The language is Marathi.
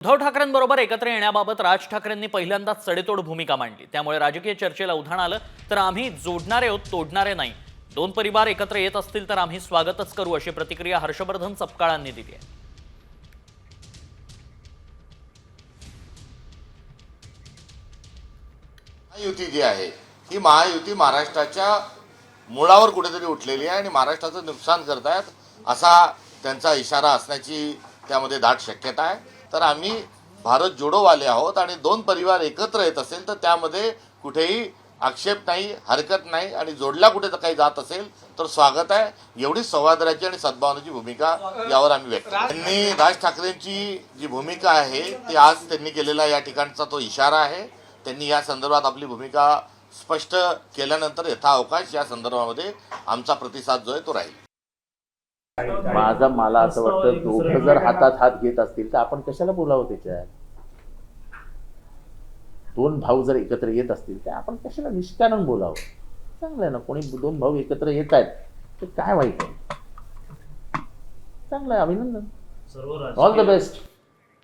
उद्धव ठाकरेंबरोबर एकत्र येण्याबाबत राज ठाकरेंनी पहिल्यांदाच सडेतोड भूमिका मांडली। त्यामुळे राजकीय चर्चेला उधाण आलं। तर आम्ही जोडणारे आहोत, तोडणारे नाही। दोन परिवार एकत्र येत असतील तर आम्ही स्वागतच करू, अशी प्रतिक्रिया हर्षवर्धन सपकाळांनी दिली आहे। महायुती जी आहे ही महायुती महाराष्ट्राच्या मुळावर कुठेतरी उठलेली आहे आणि महाराष्ट्राचं नुकसान करतायत असा त्यांचा इशारा असण्याची त्यामध्ये दाट शक्यता आहे। तर आम्ही भारत जोडोवाले आहोत आणि दोन परिवार एकत्र येत असेल तर त्यामध्ये कुठेही आक्षेप नाही, हरकत नाही आणि जोडला कुठे तर काही जात असेल तर स्वागत आहे। एवढी सौहार्दाची आणि सद्भावनेची भूमिका यावर आम्ही व्यक्त करतो। त्यांनी राज ठाकरेंची जी भूमिका आहे ती आज त्यांनी केलेला या ठिकाणचा तो इशारा आहे। त्यांनी या संदर्भात आपली भूमिका स्पष्ट केल्यानंतर यथाअवकाश या संदर्भामध्ये आमचा प्रतिसाद जो आहे तो राहील। मला असं वाटतं दोघं जर हातात हात घेत असतील तर आपण कशाला बोलावं त्याच्यात। दोन भाऊ जर एकत्र येत असतील तर आपण कशाला निष्कारण बोलावं। चांगलं आहे ना, कोणी दोन भाऊ एकत्र येत आहेत तर काय वाईट आहे, चांगलं आहे, अभिनंदन, ऑल द बेस्ट।